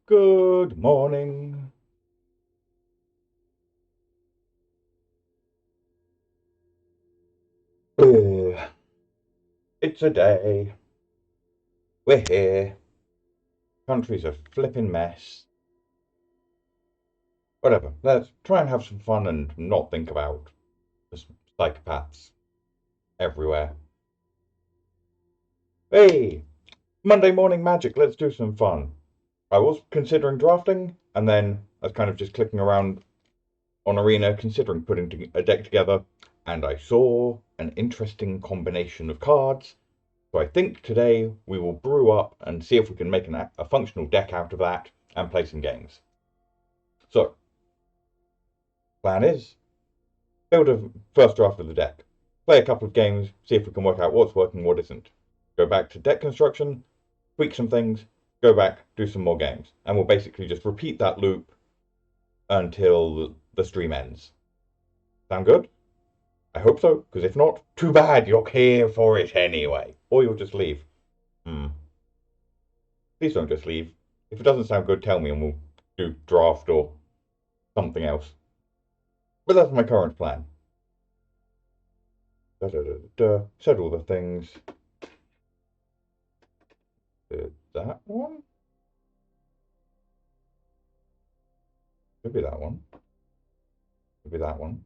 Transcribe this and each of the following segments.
Good morning. Ugh, it's a day. We're here. Country's a flipping mess. Whatever. Let's try and have some fun and not think about the psychopaths everywhere. Hey, Monday morning magic. Let's do some fun. I was considering drafting, and then I was kind of just clicking around on Arena, considering putting a deck together, and I saw an interesting combination of cards. So I think today we will brew up and see if we can make a functional deck out of that and play some games. So, plan is build a first draft of the deck, play a couple of games, see if we can work out what's working, what isn't. Go back to deck construction, tweak some things, go back, do some more games. And we'll basically just repeat that loop until the stream ends. Sound good? I hope so, because if not, too bad, you're here for it anyway. Or you'll just leave. Please don't just leave. If it doesn't sound good, tell me and we'll do draft or something else. But that's my current plan. Said all the things. That one? Could be that one. Could be that one.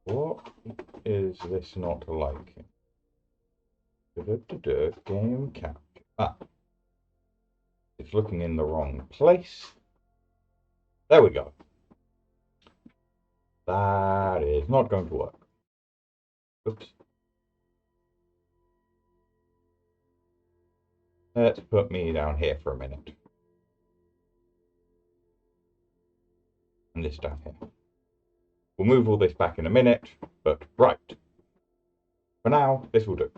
What is this not liking? Game capture. Ah, it's looking in the wrong place. There we go. That is not going to work. Oops. Let's put me down here for a minute. And this down here. We'll move all this back in a minute, but right. For now, this will do.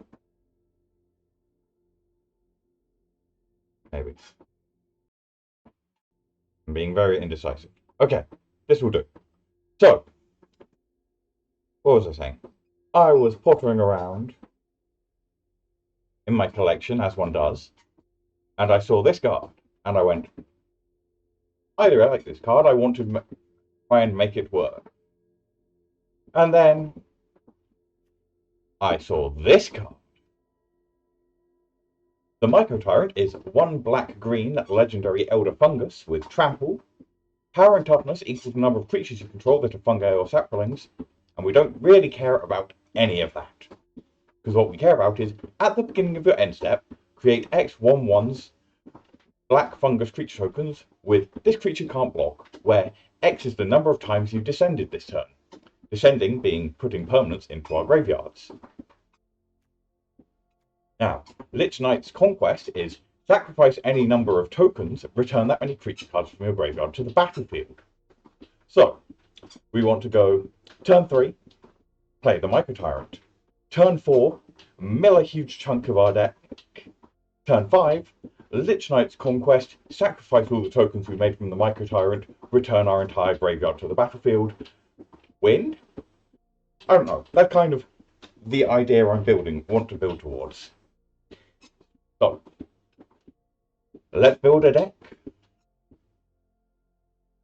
Maybe. I'm being very indecisive. Okay, this will do. So, what was I saying? I was pottering around in my collection, as one does, and I saw this card, and I went, either I like this card, I want to try and make it work. And then I saw this card. The Mycotyrant is 1 black-green legendary elder fungus with trample. Power and toughness equals the number of creatures you control that are fungi or saplings, and we don't really care about any of that. Because what we care about is, at the beginning of your end step, create X 1/1s black fungus creature tokens with this creature can't block, where X is the number of times you've descended this turn. Descending being putting permanents into our graveyards. Now, Lich-Knight's Conquest is sacrifice any number of tokens, return that many creature cards from your graveyard to the battlefield. So, we want to go turn 3, play the Mycotyrant. Turn 4, mill a huge chunk of our deck. Turn 5, Lich-Knight's Conquest, sacrifice all the tokens we made from the Mycotyrant, return our entire graveyard to the battlefield. Win? I don't know. That's kind of the idea want to build towards. So, let's build a deck.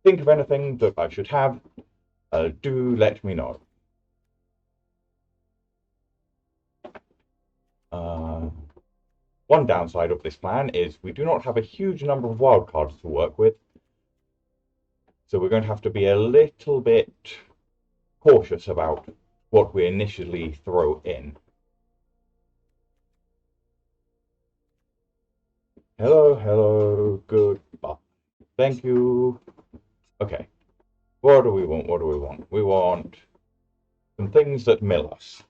Think of anything that I should have. Do let me know. One downside of this plan is we do not have a huge number of wildcards to work with. So we're going to have to be a little bit cautious about what we initially throw in. Hello, goodbye. Thank you. Okay. What do we want? What do we want? We want some things that mill us.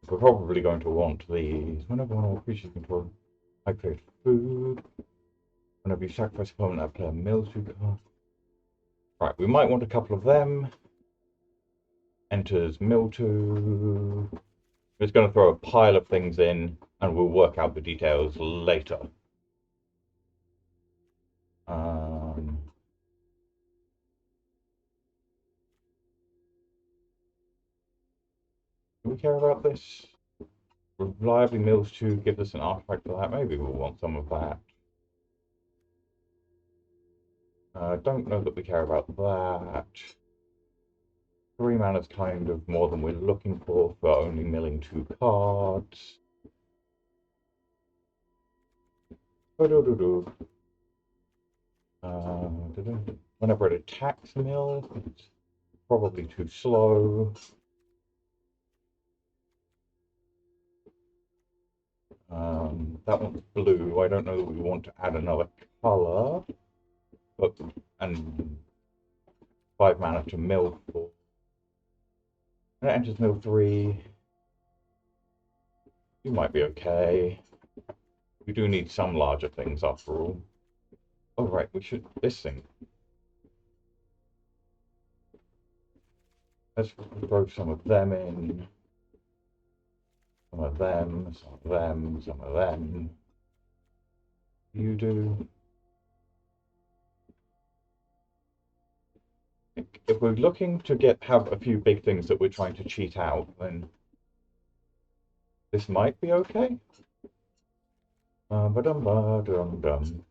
We're probably going to want these. Whenever one of our creatures control, I create food. Whenever you sacrifice a opponent, I play a mill suit card. Right, we might want a couple of them. Enters mill 2. I'm just going to throw a pile of things in, and we'll work out the details later. we care about this? Reliably mills 2 gives us an artifact for that. Maybe we'll want some of that. I don't know that we care about that. 3 mana is kind of more than we're looking for only milling 2 cards. Whenever it attacks mill, it's probably too slow. That one's blue. I don't know that we want to add another color, and 5 mana to mill 4. When it enters mill 3, you might be okay. We do need some larger things after all. Oh right, we should this thing. Let's throw some of them in. Some of them, some of them, some of them. You do. If we're looking to have a few big things that we're trying to cheat out, then this might be okay. Ba-dum-ba-dum-dum.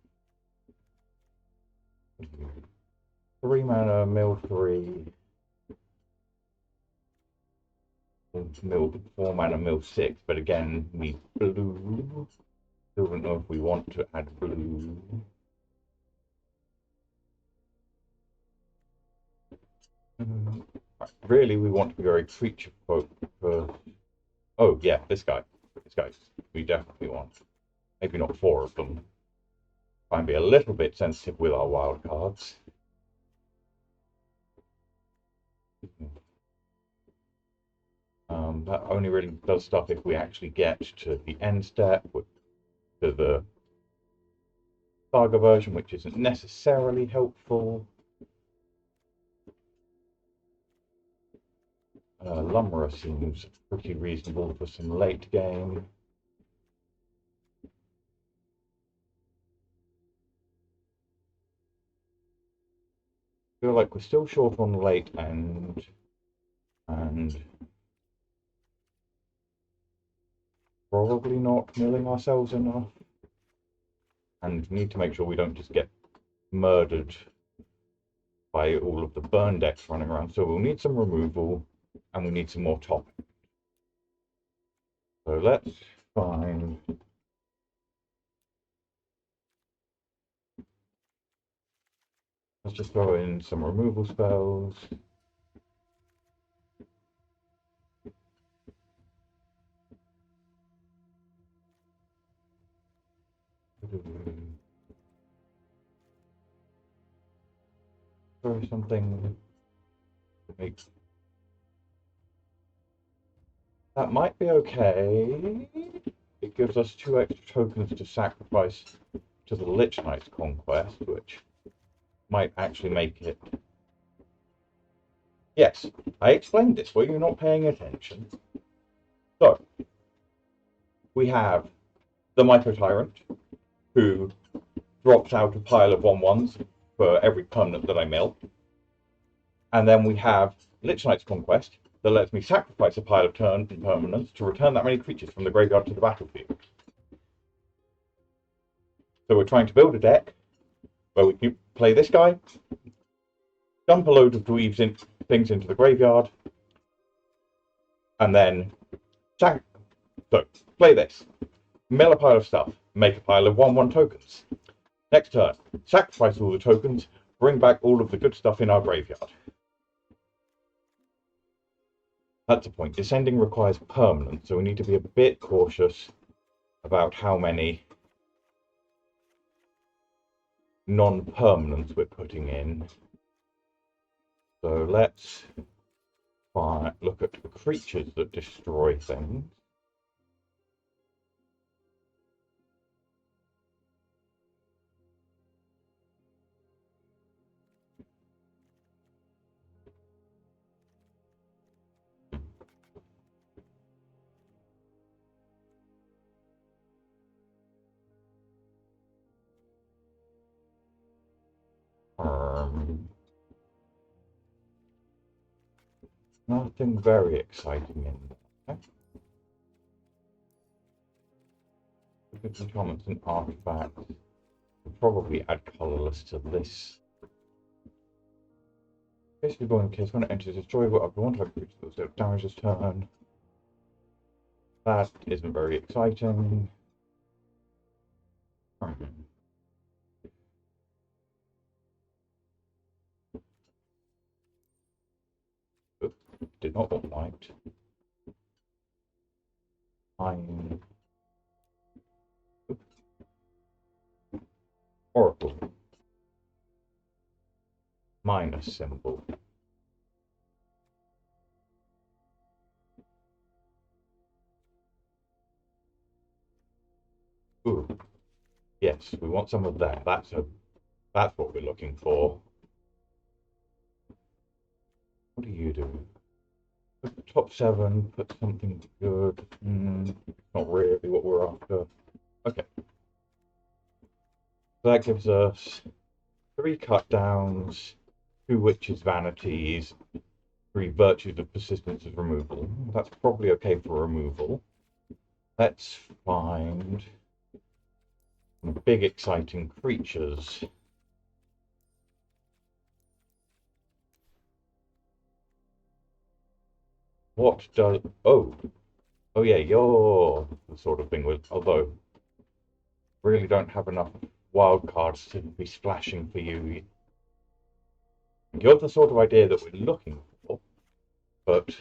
3 mana, mill 3. Mill 4 mana, mill 6, but again, we blue. Still don't know if we want to add blue. Really, we want to be very creature folk for. Oh yeah, this guy. This guy. We definitely want. Maybe not 4 of them. Try and be a little bit sensitive with our wild cards. That only really does stuff if we actually get to the end step, to the saga version, which isn't necessarily helpful. Lumberer seems pretty reasonable for some late game. Feel like we're still short on late and probably not milling ourselves enough, and need to make sure we don't just get murdered by all of the burn decks running around. So we'll need some removal and we need some more top. So let's find. Let's just throw in some removal spells. Throw something that makes. That might be okay. It gives us 2 extra tokens to sacrifice to the Lich-Knight's Conquest, which might actually make it. Yes, I explained this. Were you not paying attention? So, we have the Mycotyrant, who drops out a pile of 1/1s for every permanent that I mill. And then we have Lich-Knight's Conquest, that lets me sacrifice a pile of turn permanents to return that many creatures from the graveyard to the battlefield. So we're trying to build a deck where we can play this guy, dump a load of things into the graveyard, and then so play this. Mill a pile of stuff, make a pile of 1/1 tokens. Next turn, sacrifice all the tokens, bring back all of the good stuff in our graveyard. That's the point. Descending requires permanent, so we need to be a bit cautious about how many non-permanents we're putting in. So let's look at the creatures that destroy things. Nothing very exciting in there. enchantments and artifacts. We'll probably add colourless to this. Basically, going in case when it enters, destroy whatever one type of creature that does damage this turn. That isn't very exciting. Did not want light. Oracle. Minus symbol. Ooh. Yes, we want some of that. That's what we're looking for. What do you do? Put the top 7, put something good. Not really what we're after. Okay. So that gives us 3 cut downs, 2 witches' vanities, 3 virtues of persistence of removal. That's probably okay for removal. Let's find some big exciting creatures. What does... Oh yeah, you're the sort of thing with... Although, really don't have enough wild cards to be splashing for you. You're the sort of idea that we're looking for, but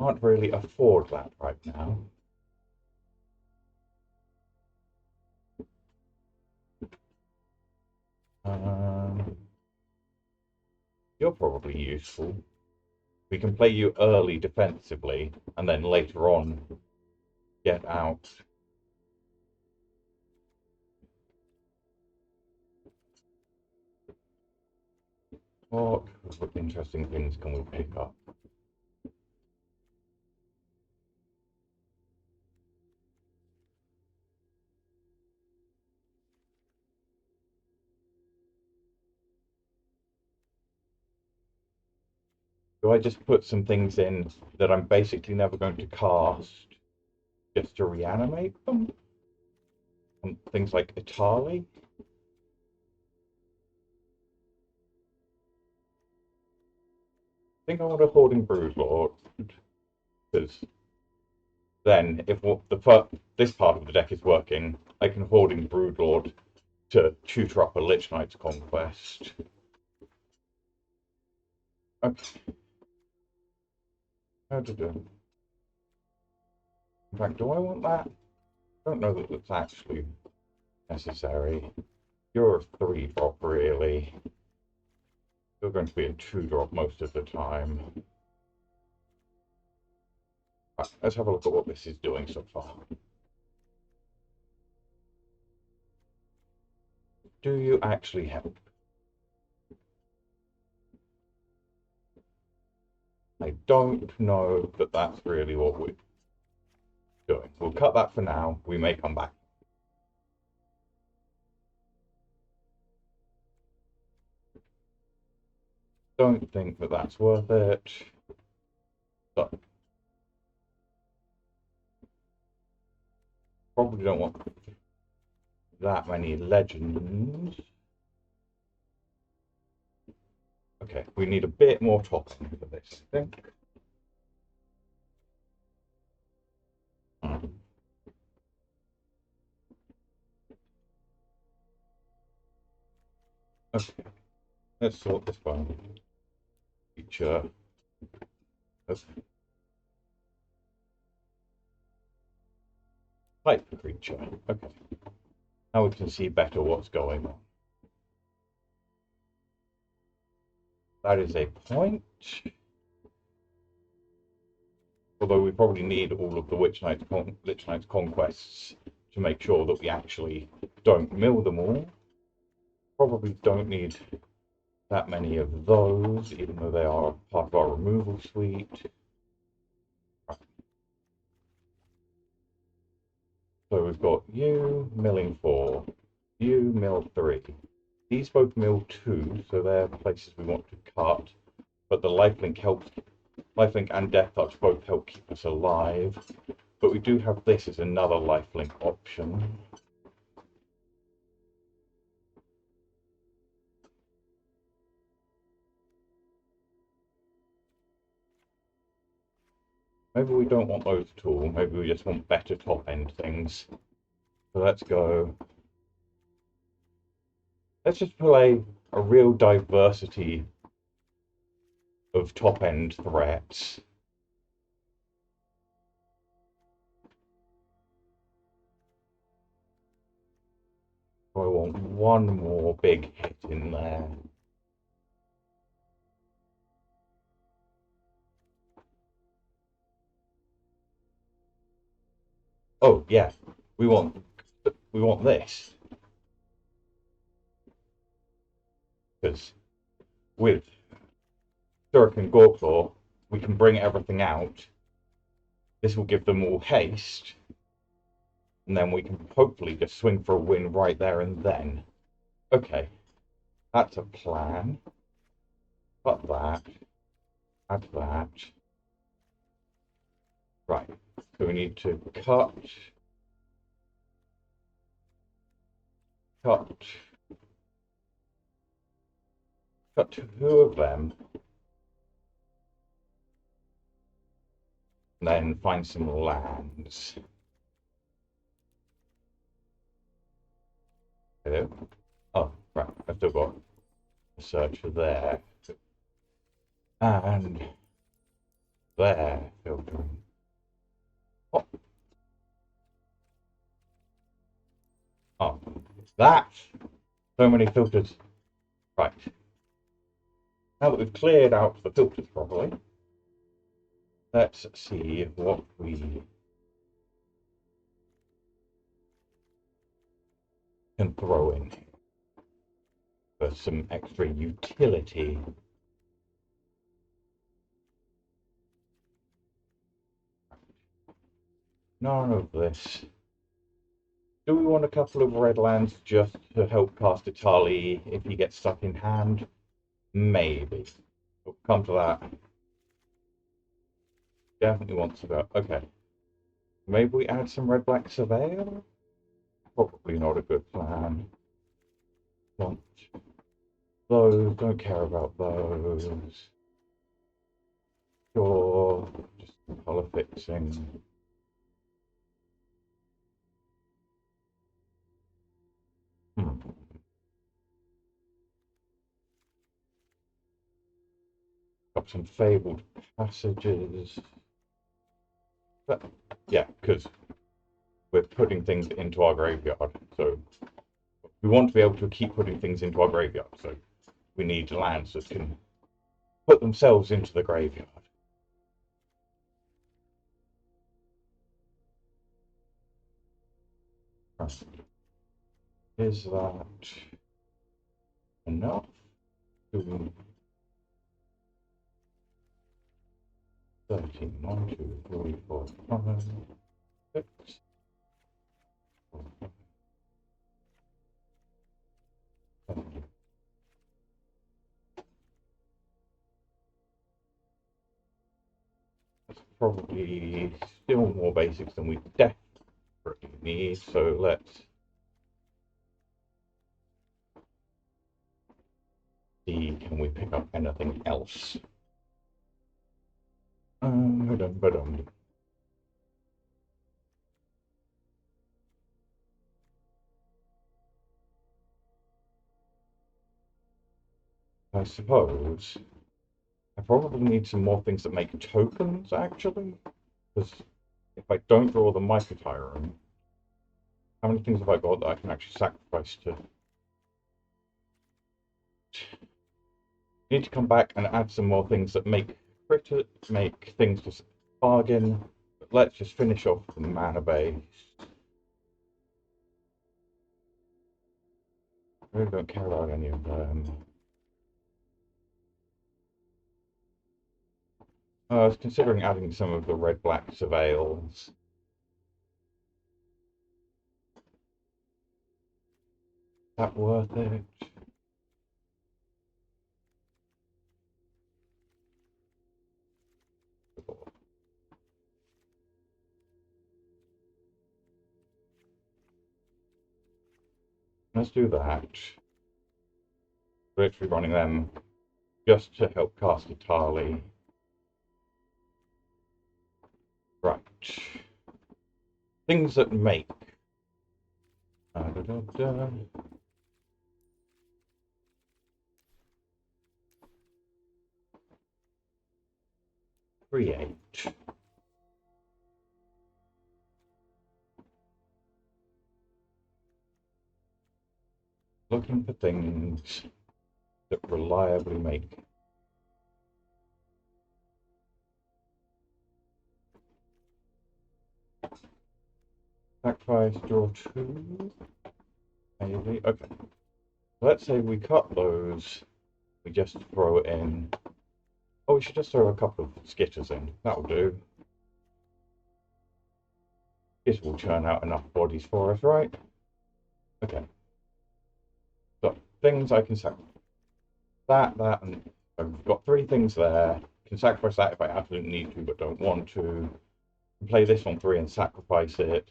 can't really afford that right now. You're probably useful. We can play you early defensively, and then later on get out. What interesting things can we pick up? Do I just put some things in that I'm basically never going to cast just to reanimate them? And things like Itali? I think I want a Hoarding Broodlord, because then if this part of the deck is working, I can Hoarding Broodlord to tutor up a Lich-Knight's Conquest. Okay. How to do? In fact, do I want that? I don't know that it's actually necessary. You're a 3-drop, really. You're going to be a 2-drop most of the time. Right, let's have a look at what this is doing so far. Do you actually help? I don't know that that's really what we're doing. We'll cut that for now. We may come back. Don't think that that's worth it. So, probably don't want that many legends. Okay, we need a bit more topping for this, I think. Okay, let's sort this one. Feature. Type creature. Okay. Now we can see better what's going on. That is a point. Although we probably need all of the Lich-Knight's conquests to make sure that we actually don't mill them all. Probably don't need that many of those, even though they are part of our removal suite. So we've got you milling 4, you mill 3. These both mill 2, so they're places we want to cut. But the lifelink and Death Touch both help keep us alive. But we do have this as another lifelink option. Maybe we don't want those at all. Maybe we just want better top-end things. So let's go. Let's just play a real diversity of top-end threats. I want one more big hit in there. Oh yeah, we want this, because with Turk and Gorklaw we can bring everything out. This will give them all haste, and then we can hopefully just swing for a win right there and then. Okay, that's a plan. Cut that. Add that. Right, so we need to cut, cut two of them, and then find some lands. Hello? Oh, right, I've still got a searcher there. And there, filtering. Oh, oh, that! So many filters. Right. Now that we've cleared out the filters properly, let's see what we can throw in for some extra utility. None of this. Do we want a couple of red lands just to help cast Itali if he gets stuck in hand? Maybe. We'll come to that. Definitely want to go. Okay. Maybe we add some red-black surveil? Probably not a good plan. Want those, don't care about those. Sure, just color fixing. Got some fabled passages. But, yeah, because we're putting things into our graveyard, so we want to be able to keep putting things into our graveyard, so we need lands that can put themselves into the graveyard. Is that enough? 13, 1, 2, 3, 4, 5, 6. That's probably still more basics than we desperately need, so let's see, can we pick up anything else? I suppose I probably need some more things that make tokens, actually, because if I don't draw the Mycotyrant, how many things have I got that I can actually sacrifice to? Need to come back and add some more things that make make things just bargain. But let's just finish off the mana base. I really don't care about any of them. I was considering adding some of the red-black surveils. Is that worth it? Let's do that. Literally running them just to help cast entirely. Right. Things that make. Da, da, da. Create. Looking for things that reliably make. Sacrifice, draw 2. Maybe. Okay. Let's say we cut those. We just throw it in. Oh, we should just throw a couple of skitters in. That'll do. This will churn out enough bodies for us, right? Okay. So, things I can sacrifice. That, and I've got 3 things there. Can sacrifice that if I absolutely need to, but don't want to. Play this on 3 and sacrifice it.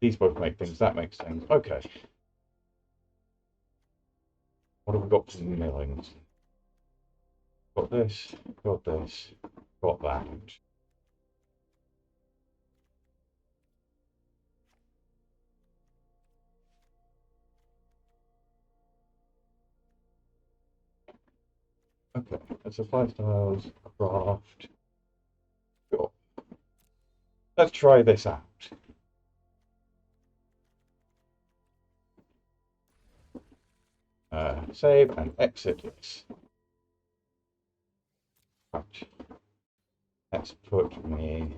These both make things, that makes things. Okay. What have we got for millings? Got this, got this, got that. Okay, let's apply styles, craft. Sure. Let's try this out. Save and exit this. Right. Let's put me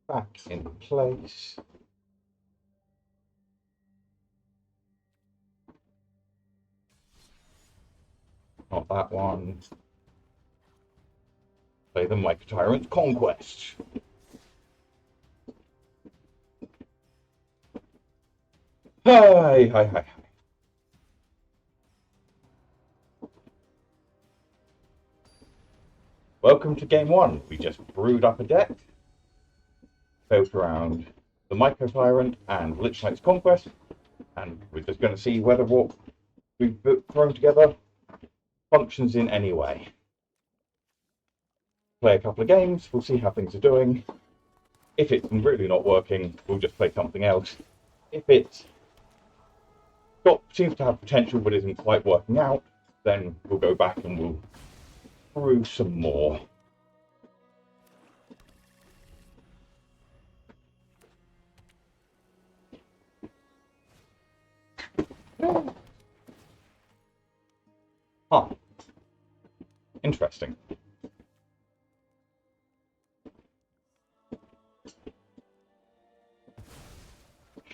back in place. Not that one. Play the Mycotyrant Conquest. Hi, hi, hi. Welcome to game 1. We just brewed up a deck, built around the Mycotyrant and Lich-Knight's Conquest, and we're just going to see whether what we've thrown together functions in any way. Play a couple of games, we'll see how things are doing. If it's really not working, we'll just play something else. If it's seems to have potential but isn't quite working out, then we'll go back and we'll brew some more. Huh. Interesting.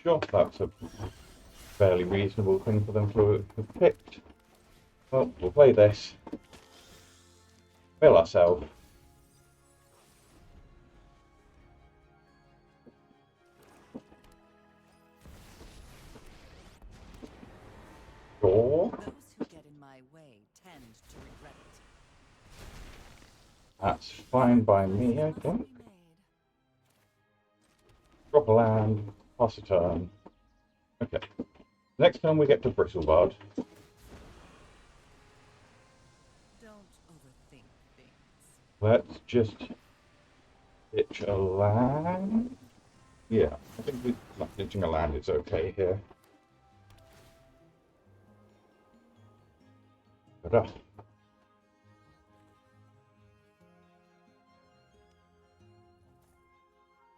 Sure, that's a fairly reasonable thing for them to have picked. Well, we'll play this. Fill ourselves. Sure. Those who get in my way tend to regret it. That's fine by me, I think. Drop a land, pass a turn. Okay. Next time we get to Bristlebud. Don't overthink things. Let's just ditch a land. Yeah, I think with not ditching a land is okay here. Ta-da.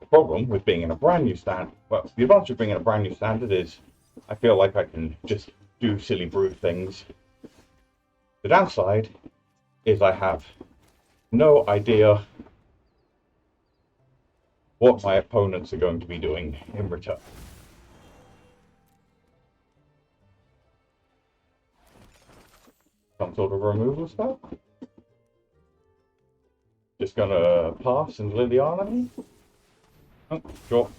The problem with being in a brand new stand, well, the advantage of being in a brand new standard is I feel like I can just do silly brew things. The downside is I have no idea what my opponents are going to be doing in return. Some sort of removal spell? Just gonna pass and Liliana me? Oh, sure.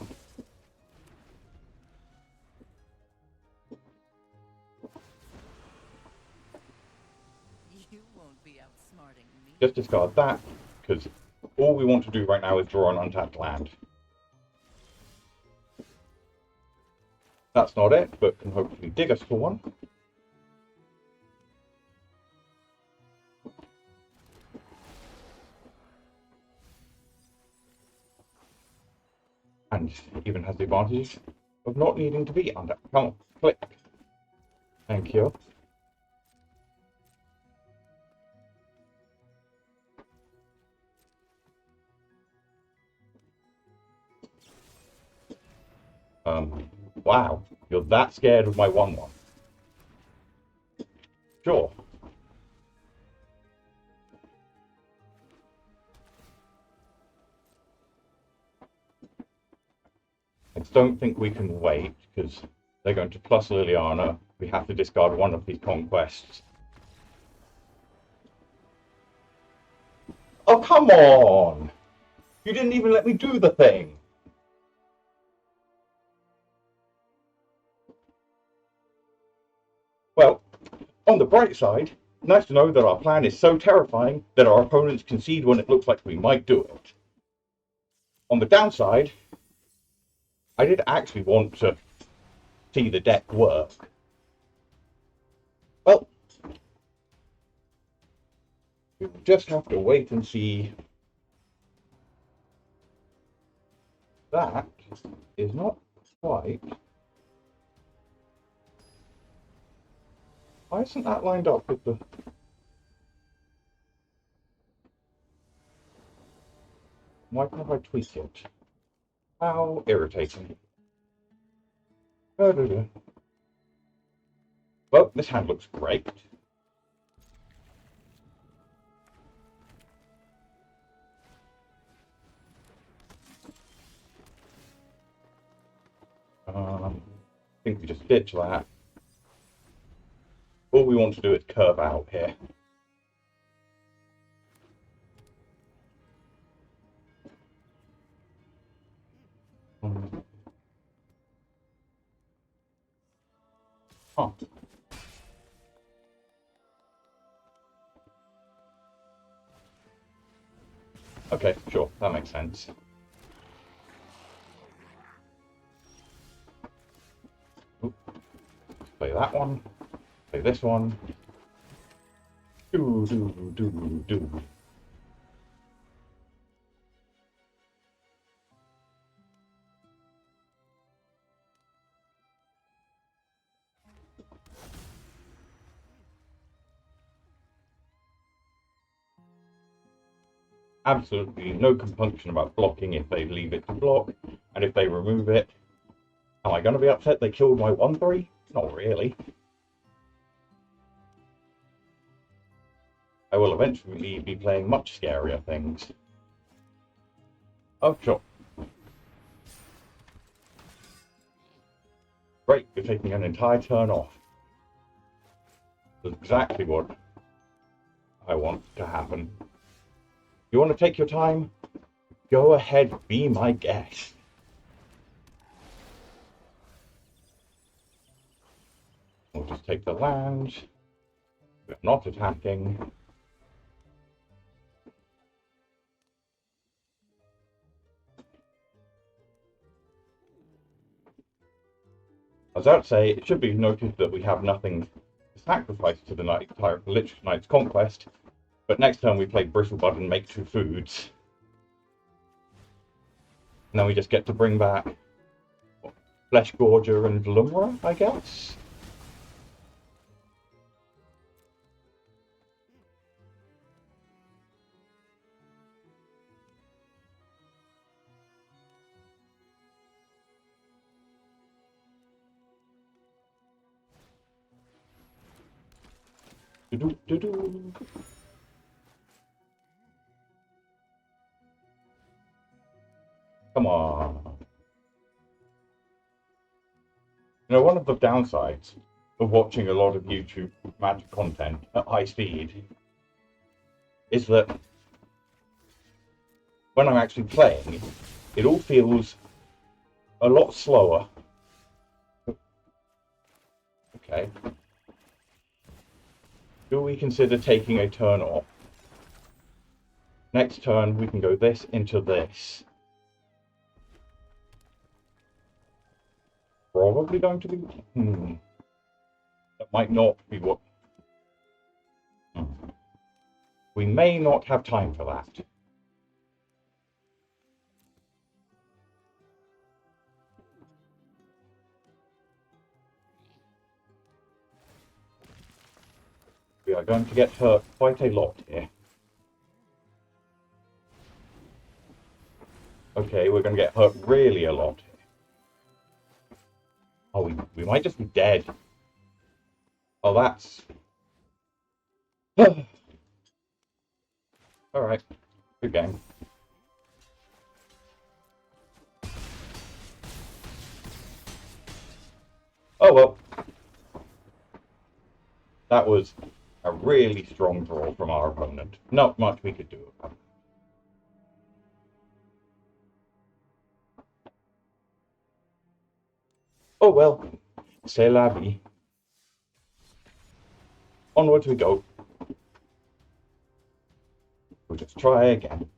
You won't be outsmarting me. Just discard that, because all we want to do right now is draw an untapped land. That's not it, but can hopefully dig us for one. And even has the advantage of not needing to be under. Come on, click. Thank you. Wow, you're that scared of my 1/1. Sure. I don't think we can wait, because they're going to plus Liliana. We have to discard one of these conquests. Oh, come on! You didn't even let me do the thing! Well, on the bright side, nice to know that our plan is so terrifying that our opponents concede when it looks like we might do it. On the downside, I did actually want to see the deck work. Well, we just have to wait and see. That is not quite. Why isn't that lined up with the... Why can't I tweak it? How irritating. Well, this hand looks great. I think we just ditch that. All we want to do is curve out here. Oh. Okay, sure, that makes sense. Ooh. Play that one. Play this one. Do. Absolutely no compunction about blocking if they leave it to block, and if they remove it. Am I going to be upset they killed my 1/3? Not really. I will eventually be playing much scarier things. Oh, sure. Great, you're taking an entire turn off. That's exactly what I want to happen. You want to take your time? Go ahead, be my guest. We'll just take the land. We're not attacking. I was about to say, it should be noted that we have nothing to sacrifice to the Lich-Knight's Conquest, but next turn we play Bristlebud and make 2 foods. And then we just get to bring back Flesh Gorger and Lumra, I guess? Do-do-do-do. Come on. You know, one of the downsides of watching a lot of YouTube Magic content at high speed is that when I'm actually playing, it all feels a lot slower. Okay. Do we consider taking a turn off? Next turn, we can go this into this. Probably. probably going to be... That might not be what... We may not have time for that. We are going to get hurt quite a lot here. Okay, we're going to get hurt really a lot here. Oh, we might just be dead. Oh, that's... Alright, good game. Oh well. That was a really strong draw from our opponent. Not much we could do about it. Oh well, c'est la vie. Onwards we go. We'll just try again.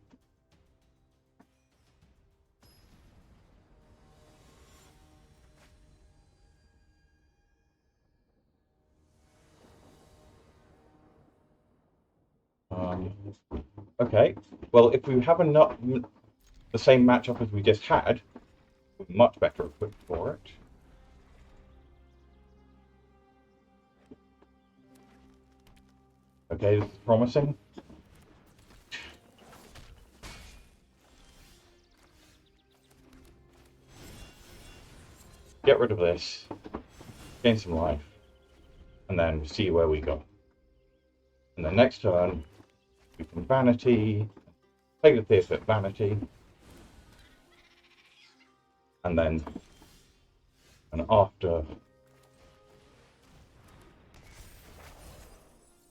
Okay, well, if we have the same matchup as we just had, we're much better equipped for it. Okay, this is promising. Get rid of this, gain some life, and then see where we go. And the next turn, we can vanity, play the fifth at vanity, and then, and after,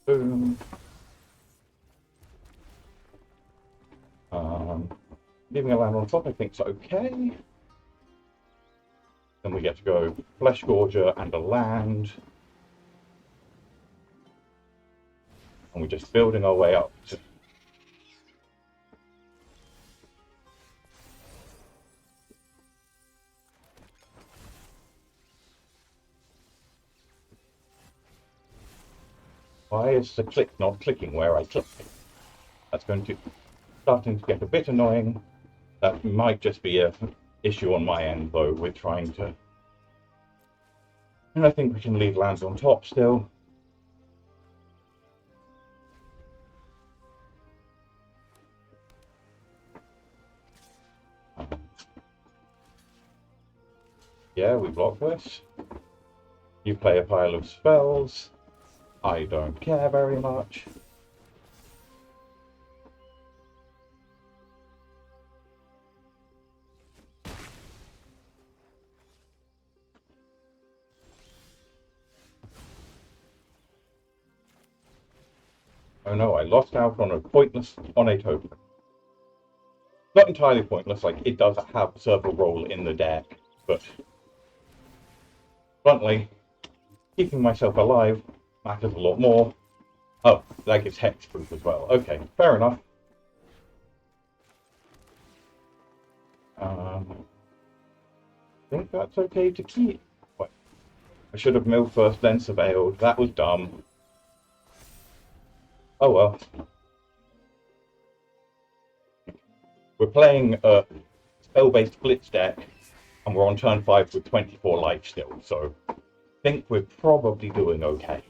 boom. Leaving a land on top, I think is okay. Then we get to go Flesh Gorger and a land. And we're just building our way up to... Why is the click not clicking where I click? That's starting to get a bit annoying. That might just be an issue on my end, though, with trying to... And I think we can leave lands on top still. Yeah, we block this. You play a pile of spells. I don't care very much. Oh no, I lost out on a token. Not entirely pointless, like it does have a server role in the deck, but bluntly, keeping myself alive matters a lot more. Oh, that gives hexproof as well. Okay, fair enough. I think that's okay to keep. Wait, I should have milled first, then surveilled. That was dumb. Oh well. We're playing a spell-based blitz deck, and we're on turn 5 with 24 life still, so I think we're probably doing okay.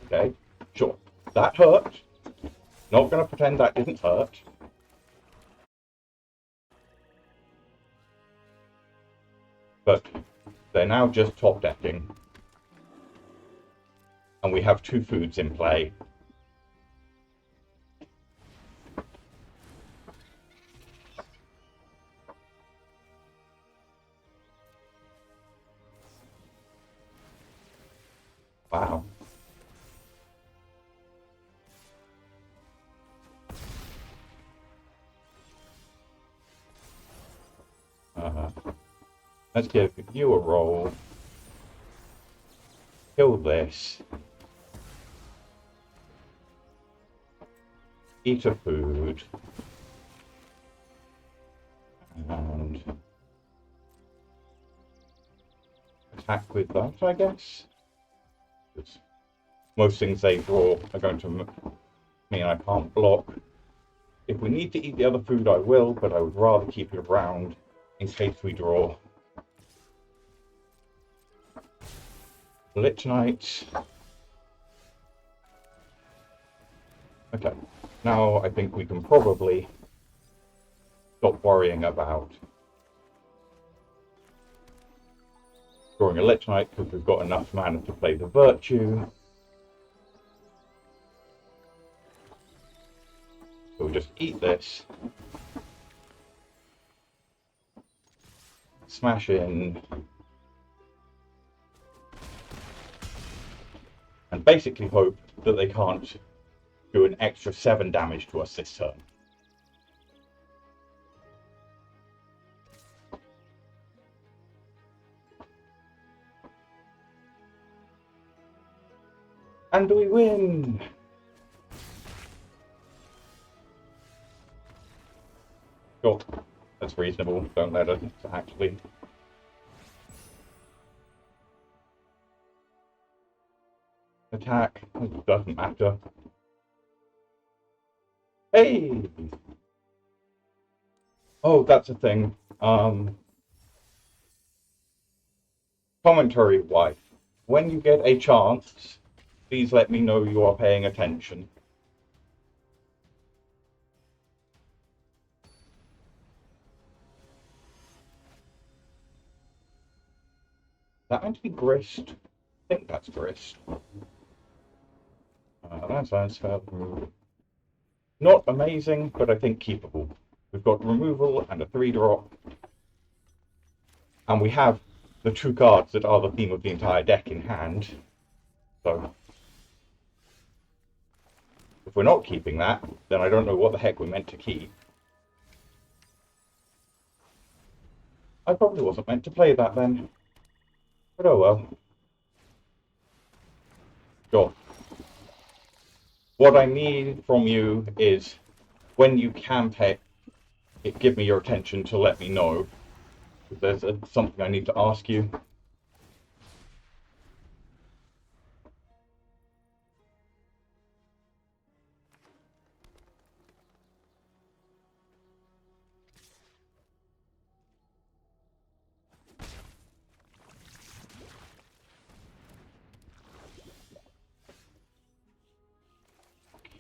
Okay, sure. That hurt. Not going to pretend that didn't hurt. But they're now just top decking. And we have 2 foods in play. Wow. Let's give you a roll. Kill this. Eat a food. And attack with that, I guess. Because most things they draw are going to mean I can't block. If we need to eat the other food, I will, but I would rather keep it around in case we draw. Lich-Knight. Okay, now I think we can probably stop worrying about drawing a Lich-Knight because we've got enough mana to play the Virtue. So we'll just eat this. Smash in. And basically hope that they can't do an extra 7 damage to us this turn. And we win! Sure, that's reasonable. Don't let us actually. Attack. It doesn't matter. Hey! Oh, that's a thing. Commentary wife. When you get a chance, please let me know you are paying attention. That meant to be grist. I think that's grist. That sounds fair. Not amazing, but I think keepable. We've got removal and a 3-drop. And we have the 2 cards that are the theme of the entire deck in hand. So if we're not keeping that, then I don't know what the heck we're meant to keep. I probably wasn't meant to play that then. But oh well. Sure. What I need from you is, when you can pay it, give me your attention to let me know. There's something I need to ask you.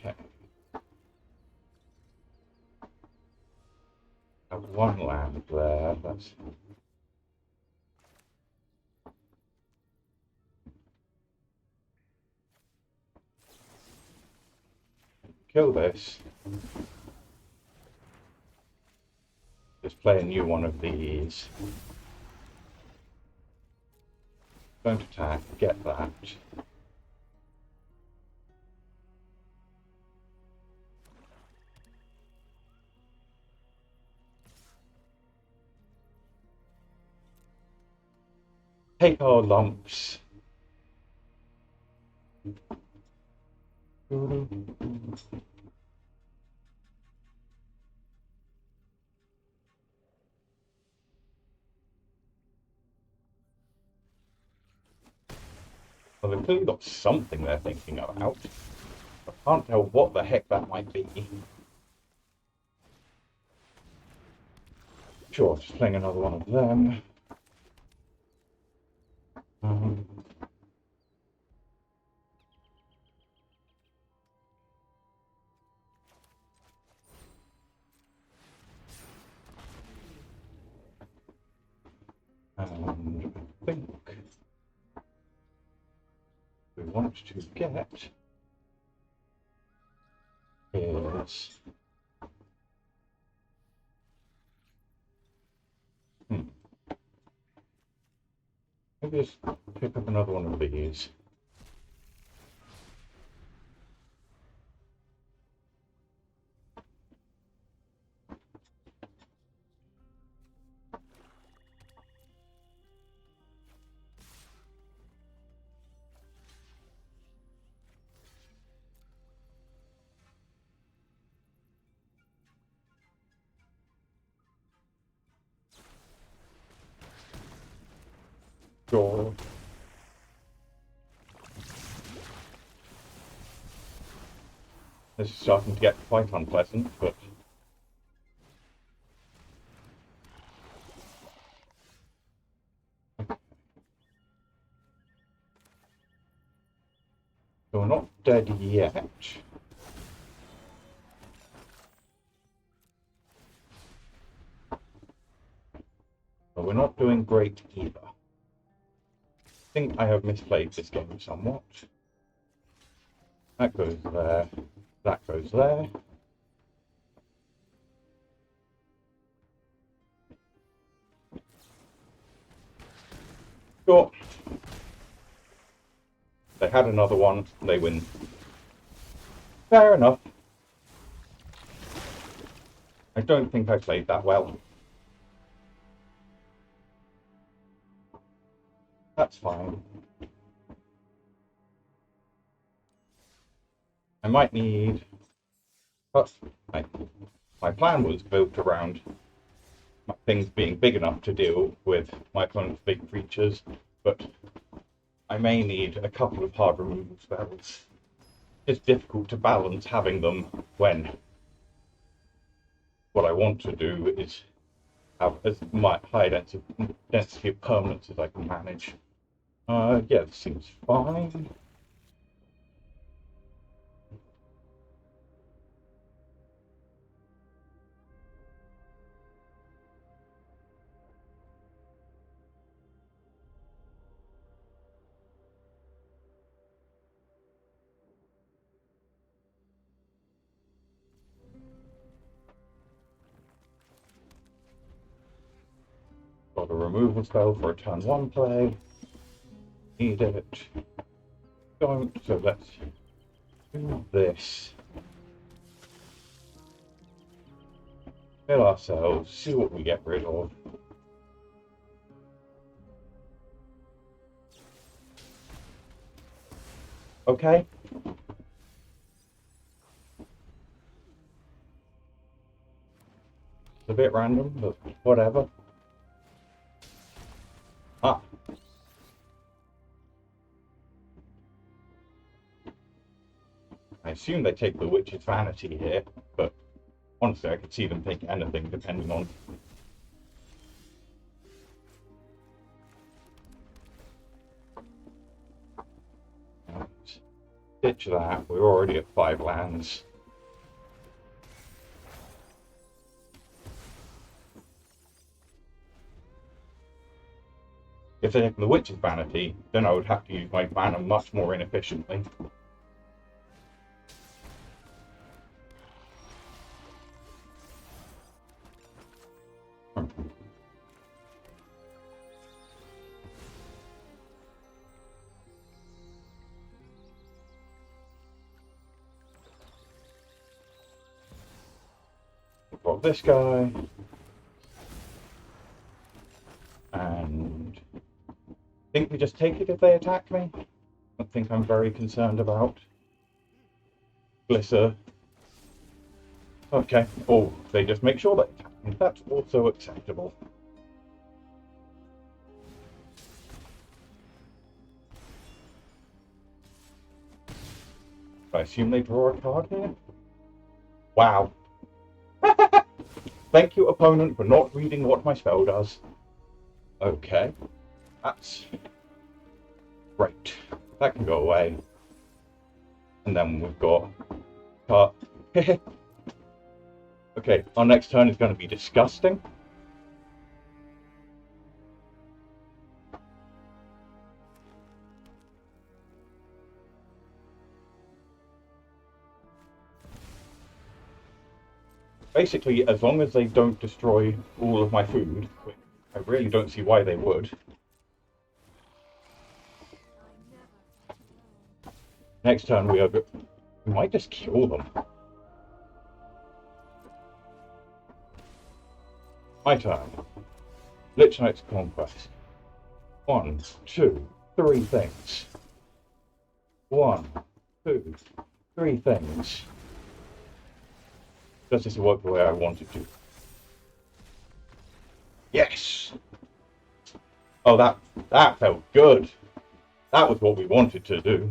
Okay. I have 1 land there. That's kill this. Just play a new one of these. Don't attack, get that. Take our lumps. Well, they've clearly got something they're thinking about. I can't tell what the heck that might be. Sure, just playing another one of them. And I think we want to get is maybe just pick up another one of these. Sure. This is starting to get quite unpleasant, but... So we're not dead yet. But we're not doing great either. I think I have misplayed this game somewhat. That goes there. That goes there. Sure. They had another one, they win. Fair enough. I don't think I played that well. That's fine. I might need... But my plan was built around things being big enough to deal with my opponent's big creatures, but I may need a couple of hard removal spells. It's difficult to balance having them when what I want to do is have as much high density of permanence as I can manage. Yeah, this seems fine. Got a removal spell for a turn 1 play. Need it. Don't, so let's do this. Kill ourselves, see what we get rid of. Okay. It's a bit random, but whatever. Ah. I assume they take the Witch's Vanity here, but honestly I could see them taking anything depending on... Ditch that, we're already at 5 lands. If they're taking the Witch's Vanity, then I would have to use my mana much more inefficiently. Got this guy. And I think we just take it if they attack me. I think I'm very concerned about Glisser. Okay. Oh, they just make sure they attack me. That's also acceptable. I assume they draw a card here? Wow. Thank you, opponent, for not reading what my spell does. Okay. That's great. That can go away. And then we've got cut. Okay, our next turn is going to be disgusting. Basically, as long as they don't destroy all of my food, which I really don't see why they would. Next turn we might just kill them. My turn. Lich-Knight's Conquest. 1, 2, 3 things. 1, 2, 3 things. Does this work the way I want it to? Yes! Oh, that felt good. That was what we wanted to do.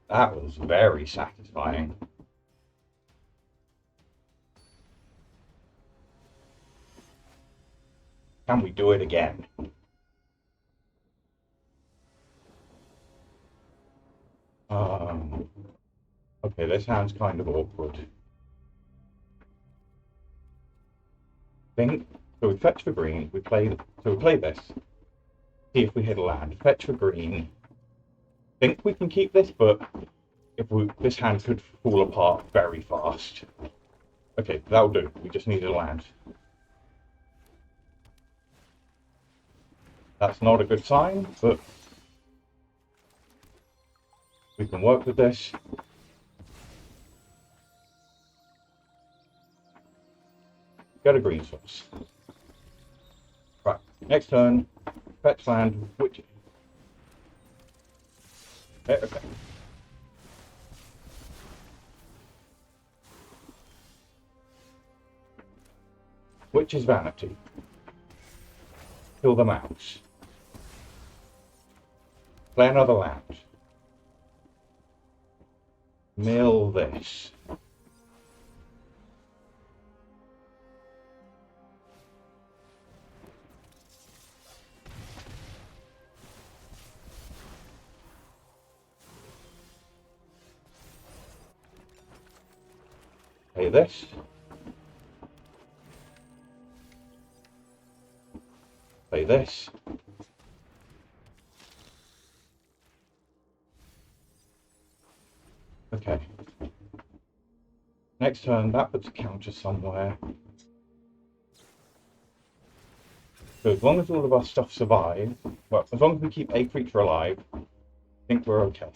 That was very satisfying. Can we do it again? Um, okay, this sounds kind of awkward. Think so. We fetch for green. We play. So we play this. See if we hit a land. Fetch for green. Think we can keep this, but if this hand could fall apart very fast. Okay, that'll do. We just need a land. That's not a good sign, but we can work with this. Get a green source. Right, next turn, fetch land, which... Okay. Which is vanity. Kill the mouse. Play another land. Mill this. Play this. Play this. Okay. Next turn, that puts a counter somewhere. So as long as all of our stuff survives, well, as long as we keep a creature alive, I think we're okay.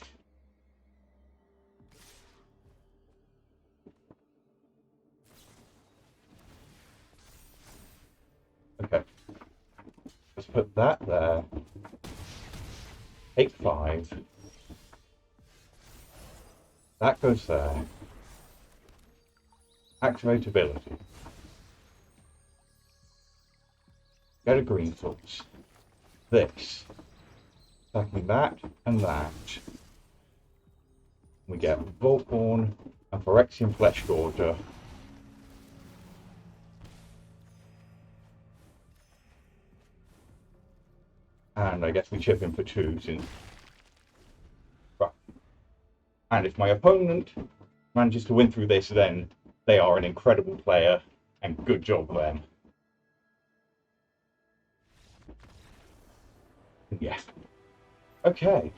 Okay. Let's put that there. Take 5. That goes there. Activate ability. Get a green source. This. Attacking that and that. We get Voltborn and Phyrexian Flesh Gorger. And I guess we chip in for 2 since... Right. And if my opponent manages to win through this, then they are an incredible player, and good job them. Yeah. Okay.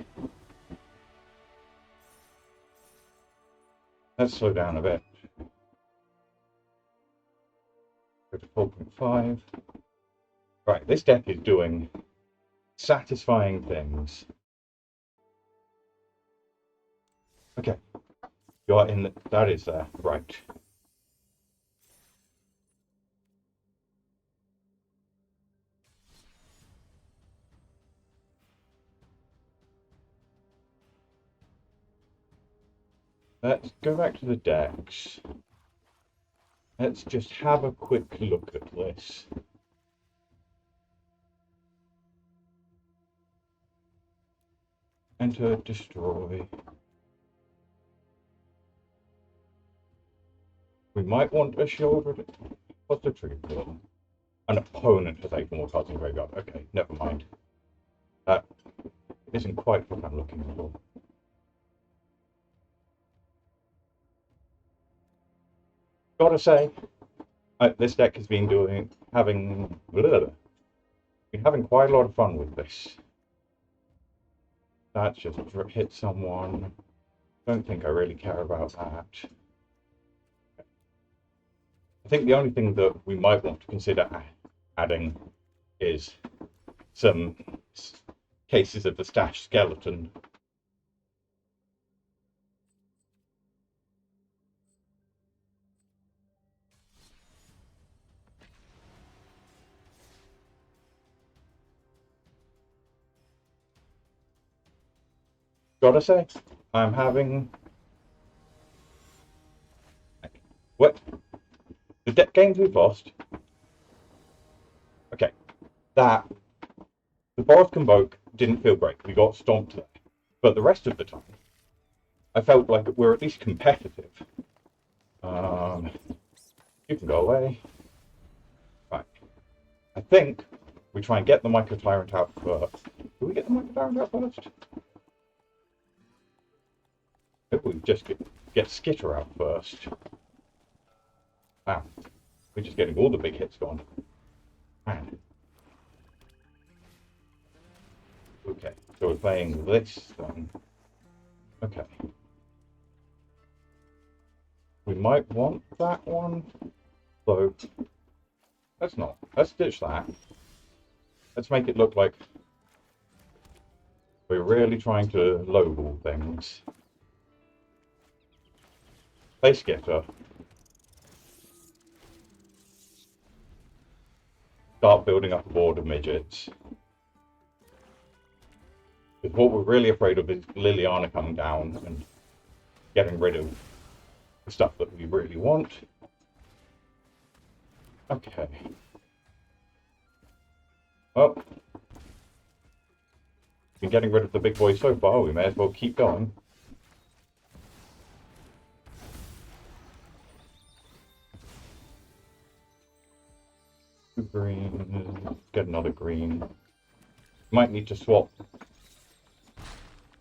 Let's slow down a bit. Go to 4.5. Right, this deck is doing satisfying things. Okay. You're in the... That is there. Right. Let's go back to the decks. Let's just have a quick look at this. Enter, destroy. We might want a shoulder. What's the trigger for? An opponent has 8 more cards in the graveyard. Okay, never mind. That isn't quite what I'm looking for. Gotta say, this deck has been having quite a lot of fun with this. That's just hit someone. Don't think I really care about that. I think the only thing that we might want to consider adding is some cases of the stash skeleton. Gotta say, I'm having... What? The games we've lost? Okay, that... The Boros Convoke didn't feel great. We got stomped there. But the rest of the time, I felt like we're at least competitive. You can go away. Right. I think we try and get the Mycotyrant out first. Do we get the Mycotyrant out first? Maybe we just get Skitter out first. Wow. We're just getting all the big hits gone. Man. Okay, so we're playing this thing. Okay. We might want that one. So, let's not. Let's ditch that. Let's make it look like we're really trying to lowball things. Play Skitter. Start building up a board of midgets. Because what we're really afraid of is Liliana coming down and getting rid of the stuff that we really want. Okay. Well, been getting rid of the big boys so far, we may as well keep going. Green, get another green. Might need to swap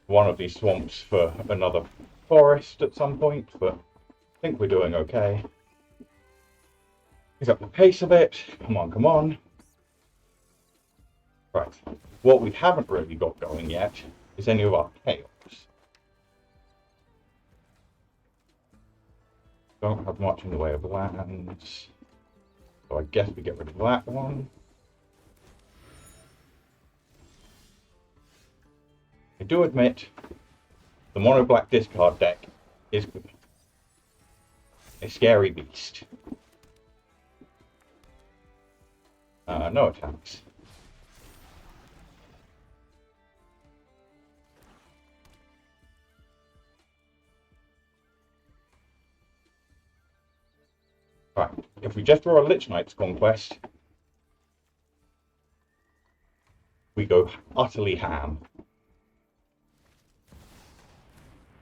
one of these swamps for another forest at some point, but I think we're doing okay. Pick up the pace a bit. Come on, come on. Right. What we haven't really got going yet is any of our chaos. Don't have much in the way of lands. So I guess we get rid of that one. I do admit, the mono black discard deck is a scary beast. No attacks. Right, if we just draw a Lich-Knight's Conquest, we go utterly ham.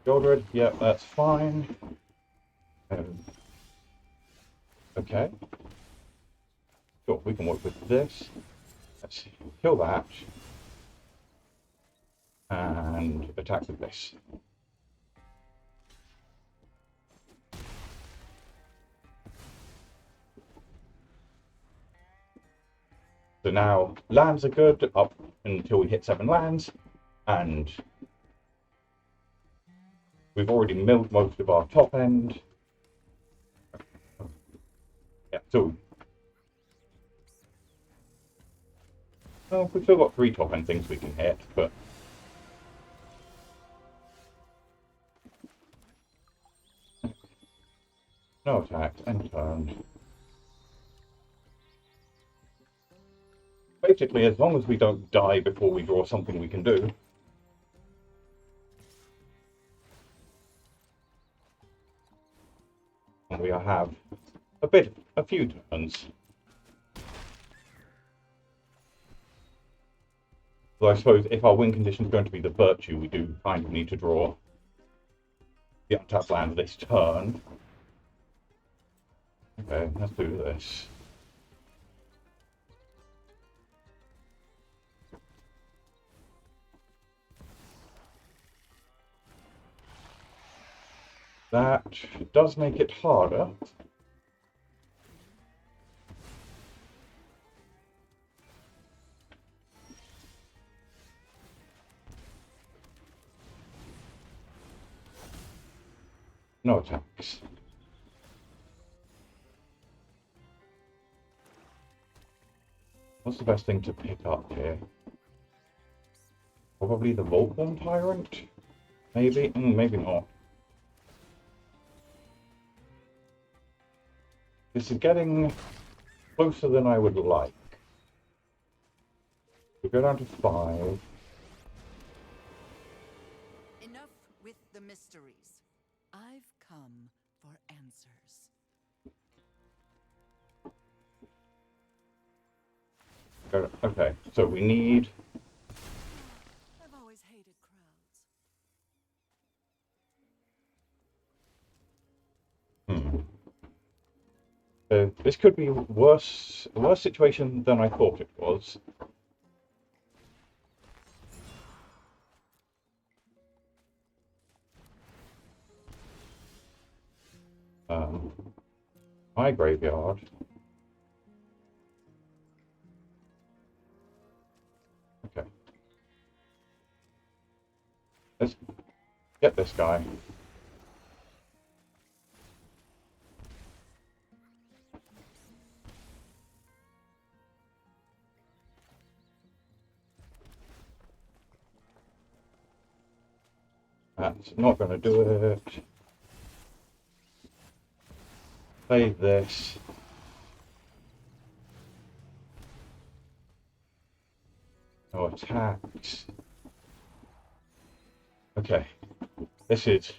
Godred, yeah, that's fine. Okay. Sure, we can work with this. Let's kill that. And attack with this. So now lands are good up until we hit 7 lands, and we've already milled most of our top end. Yeah, so well, we've still got 3 top end things we can hit, but no attacks, end turn. Basically, as long as we don't die before we draw something we can do. And we have a few turns. So I suppose if our win condition is going to be the virtue, we do kind of need to draw the untapped land this turn. Okay, let's do this. That does make it harder. No attacks. What's the best thing to pick up here? Probably the Voltborn Tyrant? Maybe? Maybe not. This is getting closer than I would like. We go down to 5. with the mysteries. I've come for answers. Okay, so we need... I've always hated crowds. This could be a worse situation than I thought it was. My graveyard. Okay. Let's get this guy. That's not going to do it. Play this. No attacks. Okay. This is...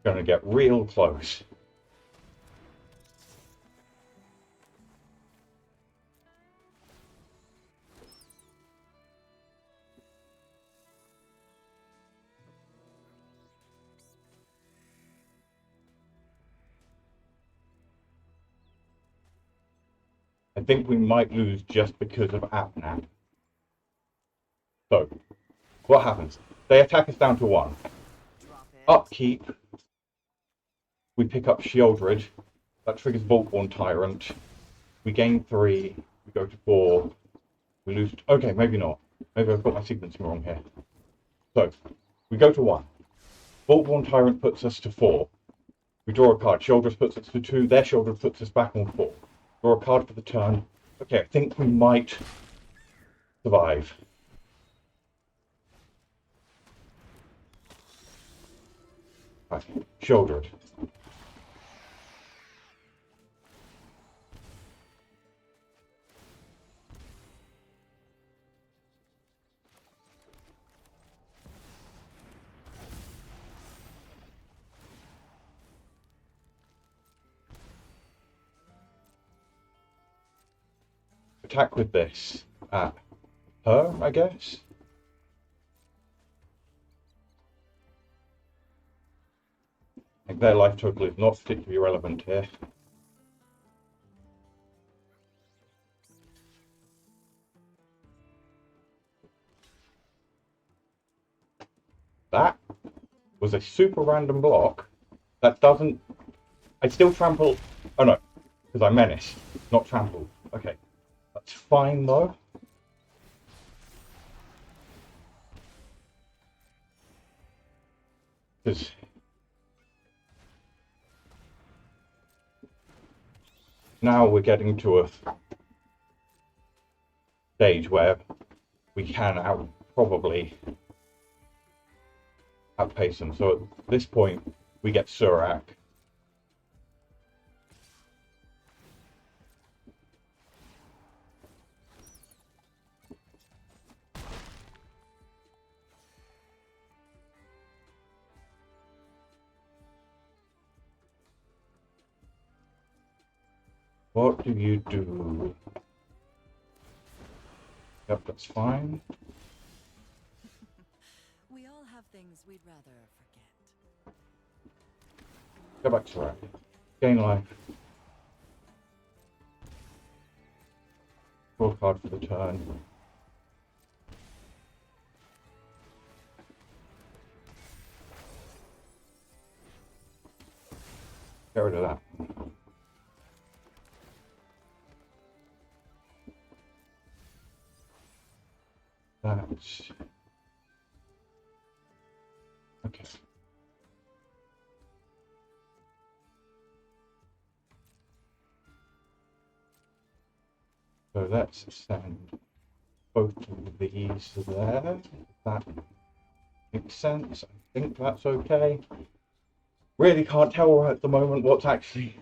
going to get real close. I think we might lose just because of Apnap. So, what happens? They attack us down to 1. Drop it. Upkeep. We pick up Shieldred. That triggers Vault-Born Tyrant. We gain 3. We go to 4. We lose... Okay, maybe not. Maybe I've got my sequencing wrong here. So, we go to 1. Vault-Born Tyrant puts us to 4. We draw a card. Shieldred puts us to 2. Their Shieldred puts us back on 4. Draw a card for the turn. Okay, I think we might survive. Right, Shieldred. Attack with this at her, I guess. I think their life total is not particularly relevant here. That was a super random block. That doesn't... I still trample... Oh no, because I menace, not trample. Okay, that's fine though. Because... now we're getting to a stage where we can probably outpace them. So at this point, we get Surak. What do you do? Yep, that's fine. We all have things we'd rather forget. Go back to Surak. Gain life. Draw a card for the turn. Get rid of that. That's... okay. So let's send both of these there. That makes sense. I think that's okay. Really can't tell at the moment what's actually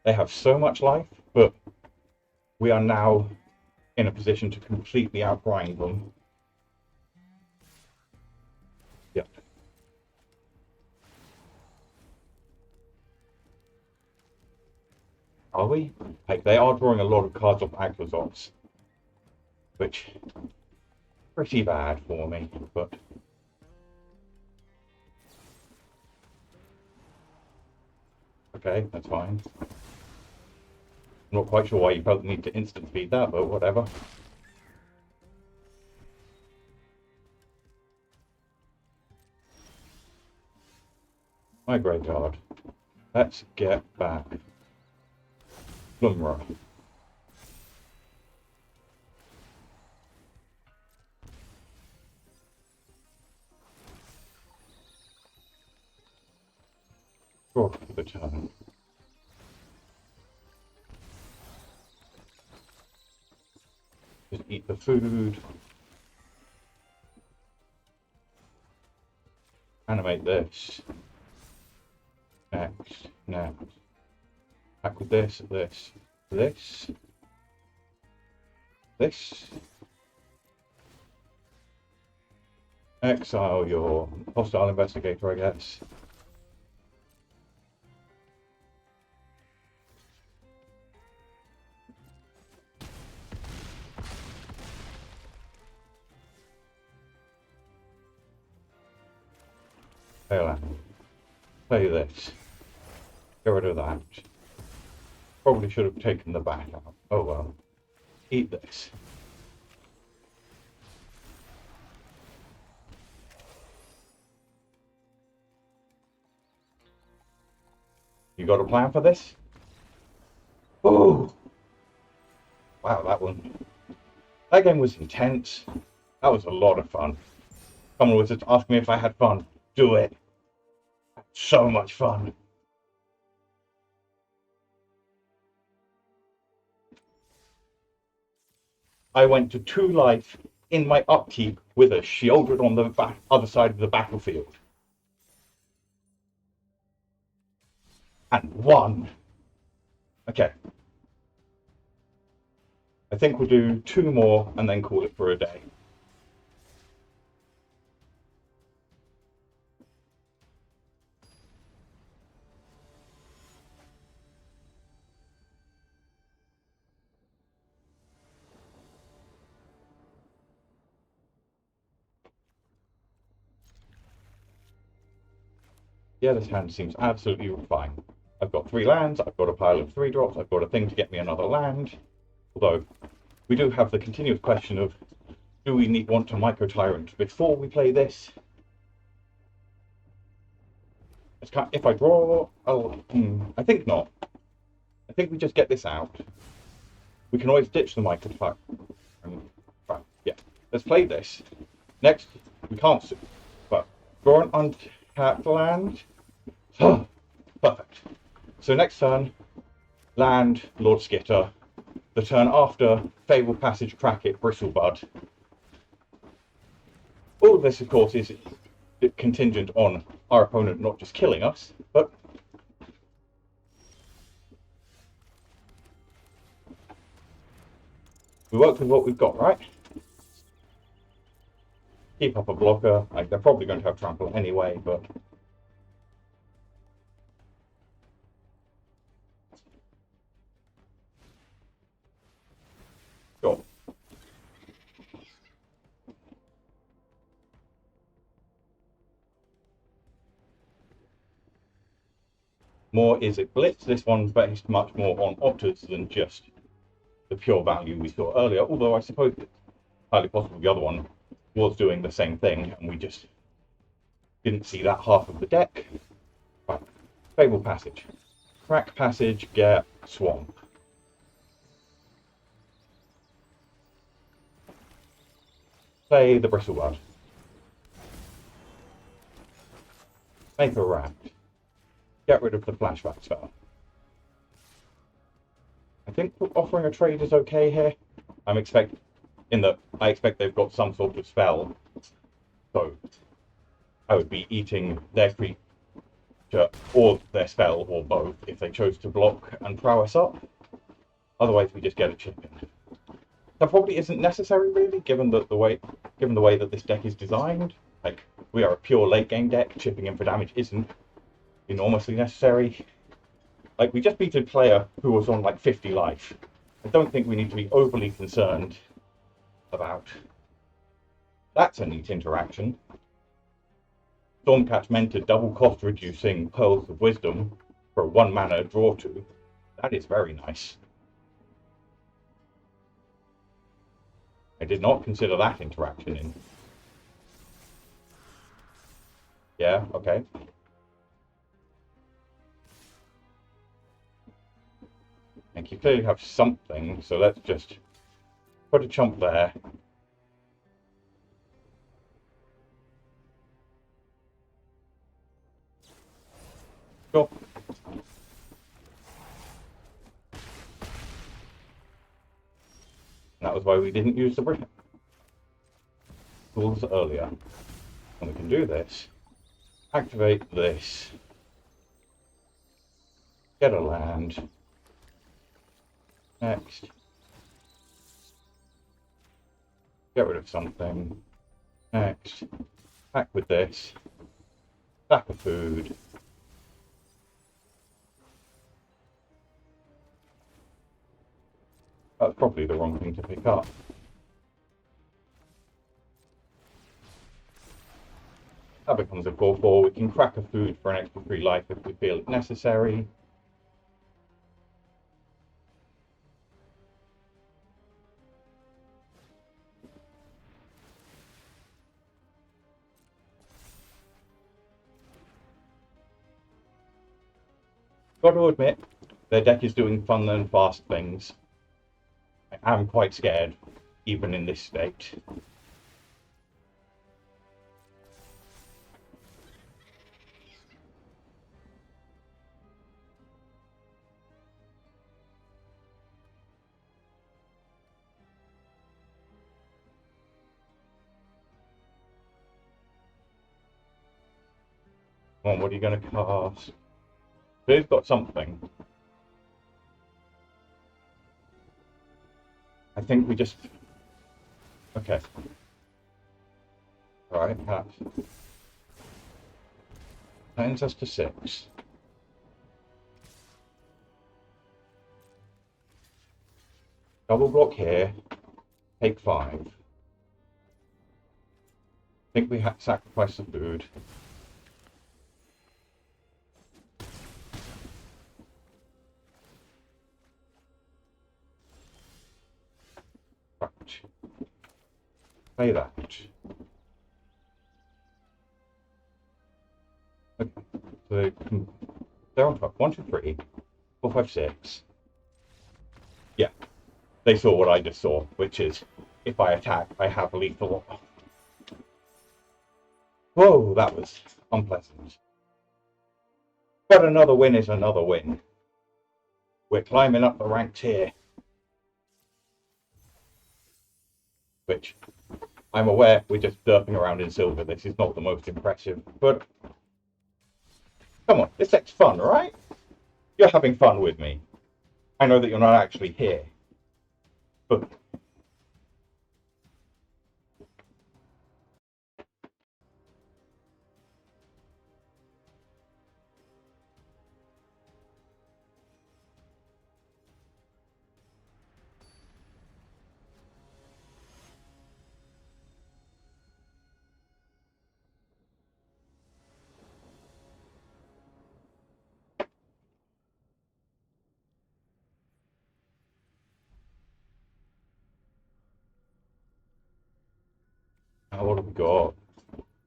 They have so much life, but we are now in a position to completely outgrind them. Yep. Are we? Like, they are drawing a lot of cards off Aquazots, which is pretty bad for me, but okay, that's fine. I'm not quite sure why you felt the need to instant feed that, but whatever. My graveyard. Let's get back. Blumra. Draw for the turn. Just eat the food. Animate this. Next. Back with this. Exile your hostile investigator, I guess. Play this. Get rid of that. Probably should have taken the back out. Oh well. Eat this. You got a plan for this? Oh! Wow, that game was intense. That was a lot of fun. Someone was just asking me if I had fun. Do it. So much fun. I went to 2 life in my upkeep with a shielded on the other side of the battlefield. And won. Okay. I think we'll do 2 more and then call it for a day. Yeah, this hand seems absolutely fine. I've got 3 lands, I've got a pile of 3 drops, I've got a thing to get me another land. Although, we do have the continuous question of, do we want to Mycotyrant before we play this? If I draw... I think not. I think we just get this out. We can always ditch the Mycotyrant. Right, yeah. Let's play this. Next, we can't see. But draw an untapped land. Perfect. So next turn, land, Lord Skitter. The turn after, Fable Passage, Crack It, Bristlebud. All of this, of course, is contingent on our opponent not just killing us, but we work with what we've got, right? Keep up a blocker. Like, they're probably going to have trample anyway, but sure. More is it blitz. This one's based much more on otters than just the pure value we saw earlier, although I suppose it's highly possible the other one was doing the same thing and we just didn't see that half of the deck. Right. Fable Passage. Crack Passage, get Swamp. Play the Bristlebud. Make a raft. Get rid of the flashback spell. I think offering a trade is okay here. I expect they've got some sort of spell. So I would be eating their creep or their spell, or both, if they chose to block and prowess up. Otherwise, we just get a chip in. That probably isn't necessary, really, given the way that this deck is designed. Like, we are a pure late game deck. Chipping in for damage isn't enormously necessary. Like, we just beat a player who was on like 50 life. I don't think we need to be overly concerned about. That's a neat interaction. Stormcatch Mentor double cost reducing Pearls of Wisdom for a 1 mana draw 2. That is very nice. I did not consider that interaction in. Yeah, okay. I think you clearly have something, so let's just put a chump there. Sure. That was why we didn't use the tools earlier. And we can do this. Activate this. Get a land. Next. Get rid of something. Next. Back with this. Stack of food. That's probably the wrong thing to pick up. That becomes a 4/4. We can crack a food for an extra 3 life if we feel it necessary. Got to admit, their deck is doing fun and fast things. I am quite scared, even in this state. Come on, what are you going to cast? They've got something. I think we just... Okay. Alright, that turns us to 6. Double block here. Take 5. I think we had to sacrifice the food. Right. Play that. Okay. So they're on top. 1, 2, 3, 4, 5, 6. Yeah. They saw what I just saw, which is if I attack, I have lethal. Whoa, that was unpleasant. But another win is another win. We're climbing up the ranks here. Which, I'm aware we're just derping around in silver. This is not the most impressive, but come on, this deck's fun, right? You're having fun with me. I know that you're not actually here, but what have we got?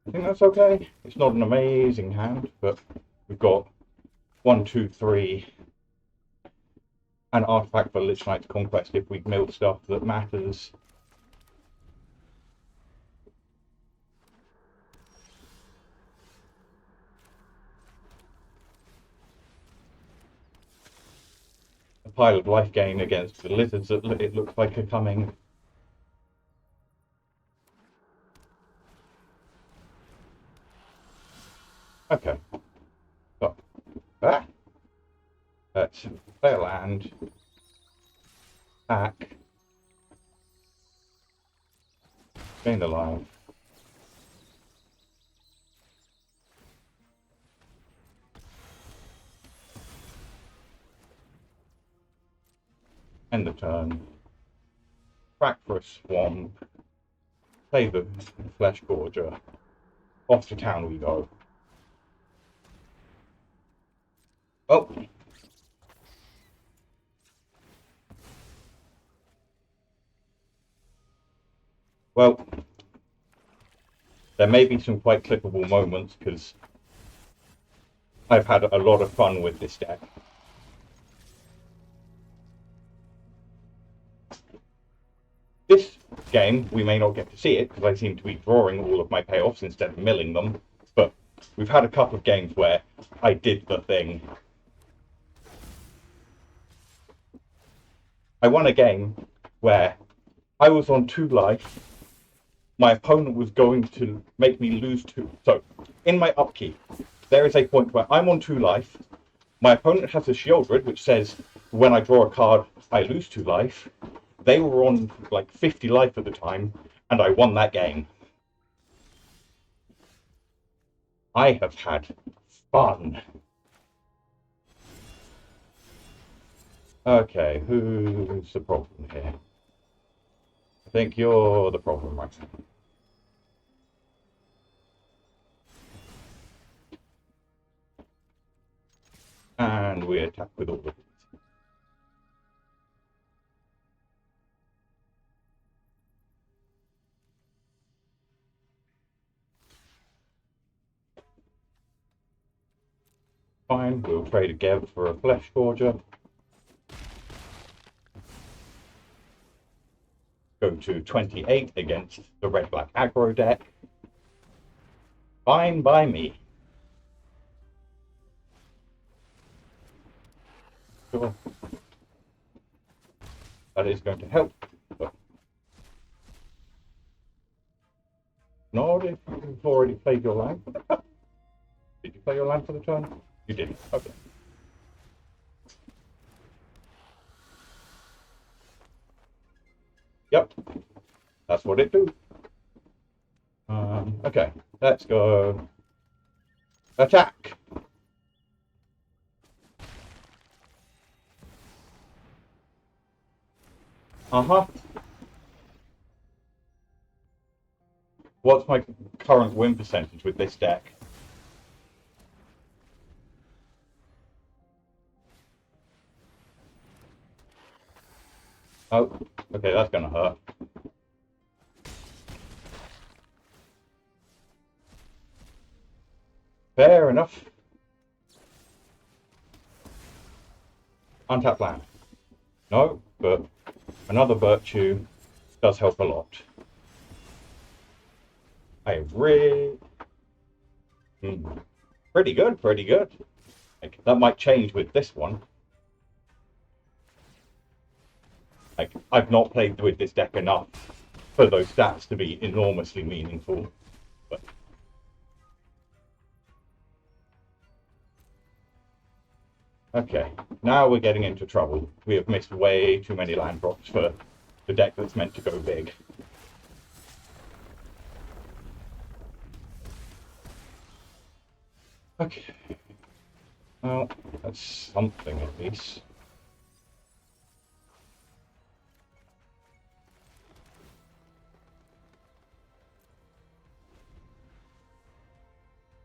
I think that's okay. It's not an amazing hand, but we've got 1, 2, 3, an artifact for Lich-Knight's Conquest if we mill stuff that matters. A pile of life gain against the lizards that it looks like are coming. Okay. So, Ah! Let's play a land. Attack. Gain the life. End the turn. Crack for a swamp. Play the Flesh Gorger. Off to town we go. Oh! Well, there may be some quite clippable moments because I've had a lot of fun with this deck. This game, we may not get to see it because I seem to be drawing all of my payoffs instead of milling them, but we've had a couple of games where I did the thing. I won a game where I was on 2 life. My opponent was going to make me lose 2. So, in my upkeep, there is a point where I'm on 2 life. My opponent has a Shieldred, which says when I draw a card, I lose 2 life. They were on like 50 life at the time, and I won that game. I have had fun. Okay, who's the problem here? I think you're the problem right now. And we attack with all of these. Fine, we'll trade again for a Flesh Gorger. Go to 28 against the red-black aggro deck. Fine by me. Sure. That is going to help. But not if you've already played your land for the turn. Did you play your land for the turn? You didn't. Okay. Yep. That's what it do. Okay. Let's go. Attack. Uh-huh. What's my current win percentage with this deck? Oh, okay, that's gonna hurt. Fair enough. Untap land. No, but another virtue does help a lot. I really... Pretty good, pretty good. Like, that might change with this one. Like, I've not played with this deck enough for those stats to be enormously meaningful. But... Okay, now we're getting into trouble. We have missed way too many land drops for the deck that's meant to go big. Okay. Well, that's something at least.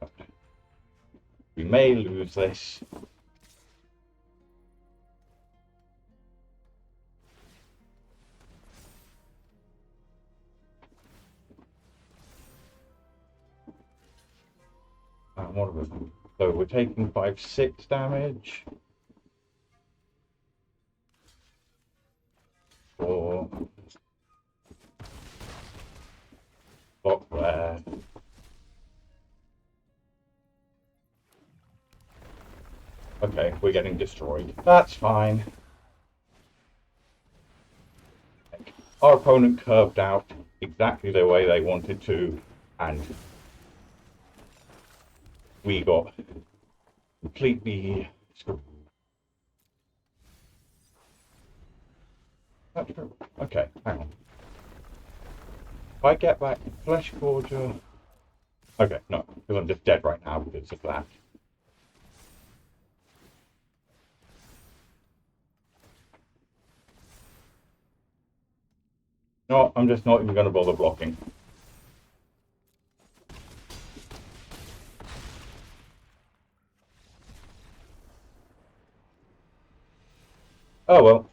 Okay. We may lose this. What are we? So we're taking 5-6 damage. 4. Stop there. Okay, we're getting destroyed. That's fine. Our opponent curved out exactly the way they wanted to, and we got completely screwed. That's true. Okay, hang on. If I get back Flesh Gorger... Okay, no, because I'm just dead right now because of that. No, I'm just not even going to bother blocking. Oh well,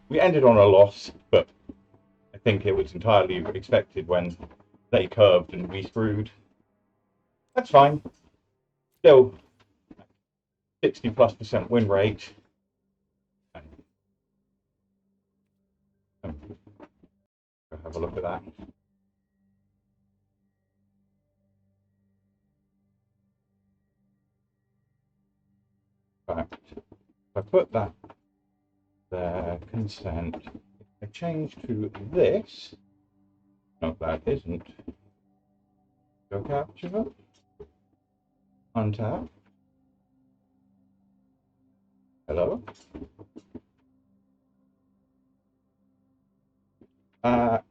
we ended on a loss, but I think it was entirely expected when they curved and we screwed. That's fine. Still, 60+% win rate. Have a look at that. Right. If I put that there, consent. If I change to this, no, that isn't. Go capture, untap. Hello.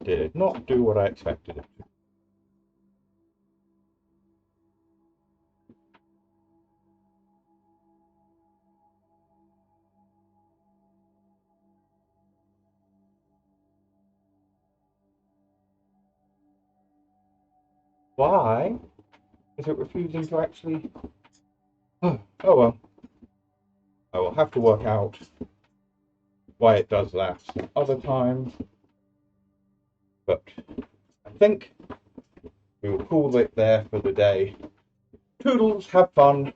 Did not do what I expected it to. Why is it refusing to actually... Oh well. I will have to work out why it does that other time. But I think we will call it there for the day. Toodles, have fun.